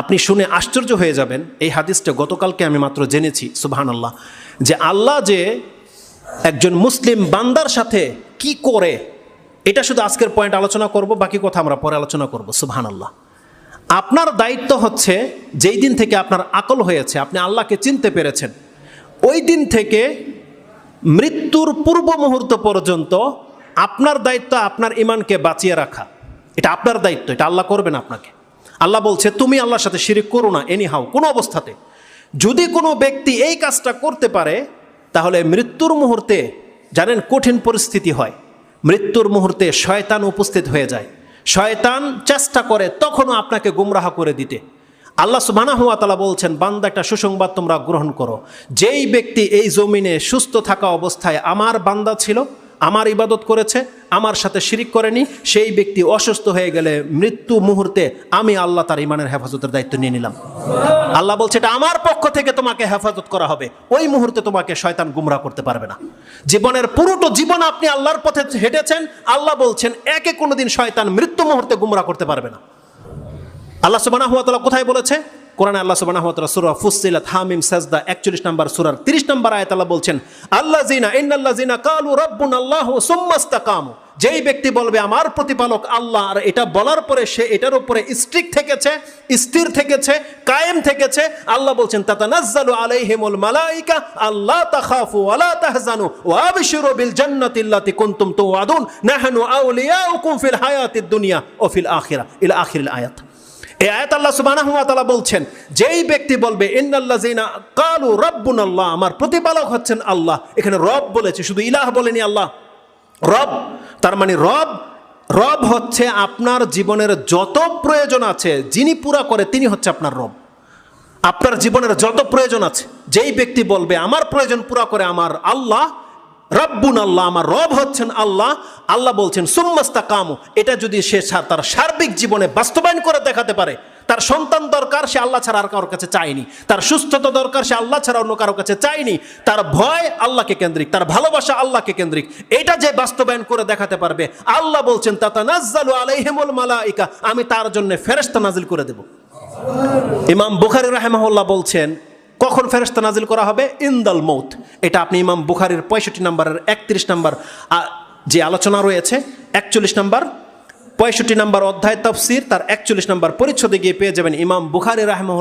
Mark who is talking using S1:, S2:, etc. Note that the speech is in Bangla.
S1: আপনি শুনে আশ্চর্য হয়ে যাবেন। এই হাদিসটা গতকালকে আমি মাত্র জেনেছি, সুবহানাল্লাহ, যে আল্লাহ যে একজন মুসলিম বান্দার সাথে কি করে, এটা শুধু আজকের পয়েন্ট আলোচনা করব, বাকি কথা আমরা পরে আলোচনা করব। সুবহানাল্লাহ। আপনার দায়িত্ব হচ্ছে, যেই দিন থেকে আপনার আকল হয়েছে, আপনি আল্লাহকে চিনতে পেরেছেন, ওই দিন থেকে মৃত্যুর পূর্ব মুহূর্ত পর্যন্ত আপনার দায়িত্ব আপনার ঈমানকে বাঁচিয়ে রাখা। এটা আপনার দায়িত্ব, এটা আল্লাহ করবেন আপনাকে। আল্লাহ বলছে তুমি আল্লাহর সাথে শিরিক করো না, এনিহাউ, কোনো অবস্থাতে। যদি কোনো ব্যক্তি এই কাজটা করতে পারে, তাহলে মৃত্যুর মুহূর্তে জানেন কঠিন পরিস্থিতি হয়। মৃত্যুর মুহূর্তে শয়তান উপস্থিত হয়ে যায়। শয়তান চেষ্টা করে তখনও আপনাকে গুমরাহ করে দিতে। আল্লাহ সুবহানাহু ওয়া তাআলা বলছেন, বান্দা একটা সুসংবাদ তোমরা গ্রহণ করো, যেই ব্যক্তি এই জমিনে সুস্থ থাকা অবস্থায় আমার বান্দা ছিল, আমার ইবাদত করেছে, আমার সাথে শিরিক করেনি, সেই ব্যক্তি অসুস্থ হয়ে গেলে মৃত্যু মুহূর্তে আমি আল্লাহ তার ইমানের হেফাজতের দায়িত্ব নিয়ে নিলাম। আল্লাহ বলছে এটা আমার পক্ষ থেকে তোমাকে হেফাজত করা হবে। ওই মুহূর্তে তোমাকে শয়তান গুমরাহ করতে পারবে না। জীবনের পুরোটা জীবন আপনি আল্লাহর পথে হেঁটেছেন, আল্লাহ বলছেন একে কোনোদিন শয়তান মৃত্যু মুহূর্তে গুমরাহ করতে পারবে না। আল্লাহ সুবহানাহু ওয়া তাআলা কোথায় বলেছে? কোরআনে আল্লাহ সুবহানাহু ওয়া তাআলা সূরা ফুসসিলাত হামিম সাজদা 41 নম্বর সূরার 30 নম্বর আয়াত আল্লাহ বলছেন, ইন্নাল্লাযিনা ক্বালু রাব্বুনাল্লাহু সুম্মা ইসতাকামু, যেই ব্যক্তি বলবে আমার প্রতিপালক আল্লাহ, আর এটা বলার পরে সে এটার উপরে স্ট্রিক্ট থেকেছে, স্থির থেকেছে, কায়েম থেকেছে, আল্লাহ বলছেন তাতানাজ্জালু আলাইহিমুল মালাইকা আল্লা তাখাফু ওয়া লা তাহজানু ওয়া আবশিরু বিল জান্নাতি আল্লাতী কুনতুম তুআদুন নাহনু আউলিয়াউকুম ফিল হায়াতিদ দুনিয়া ওয়া ফিল আখিরাহ ইলা আখিরিল আয়াত। এই আয়াত আল্লাহ সুবহানাহু ওয়া তাআলা বলছেন, যেই ব্যক্তি বলবে ইন্নাল্লাযিনা ক্বালু রাব্বুনাল্লাহ, আমার প্রতিপালক হচ্ছেন আল্লাহ, এখানে রব বলেছে, শুধু ইলাহ বলেনি আল্লাহ, রব। তার মানে রব হচ্ছে আপনার জীবনের যত প্রয়োজন আছে যিনি পুরা করে তিনি হচ্ছে আপনার রব। আপনার জীবনের যত প্রয়োজন আছে, যেই ব্যক্তি বলবে আমার প্রয়োজন পুরা করে আমার আল্লাহ, রব্বুন আল্লাহ, আমার রব হচ্ছেন আল্লাহ, আল্লাহ বলছেন সুম্মাস্তাকামু, এটা যদি সে তার সার্বিক জীবনে বাস্তবায়ন করে দেখাতে পারে, তার সন্তান দরকার, সে আল্লাহ ছাড়া আর কারোর কাছে চায়নি, তার সুস্থতা দরকার, সে আল্লাহ ছাড়া অন্য কারোর কাছে চায়নি, তার ভয় আল্লাহকে কেন্দ্রিক, তার ভালোবাসা আল্লাহকে কেন্দ্রিক, এটা যে বাস্তবায়ন করে দেখাতে পারবে, আল্লাহ বলছেন তাতানাজ্জালু আলাইহিমুল মালাইকা, আমি তার জন্য ফেরেশতা নাজিল করে দেব। ইমাম বুখারী রাহিমাহুল্লাহ বলছেন কখন ফেরেশতা নাজিল করা হবে? ইনদাল মৌত। এটা আপনি ইমাম বুখারীর 65 নম্বরের 31 নম্বর যে আলোচনা রয়েছে, 65 নম্বর অধ্যায় তাফসীর, তার 41 নম্বর পরিচ্ছদে গিয়ে পেয়ে যাবেন। ইমাম বুখারী রাহিমাহুল্লাহ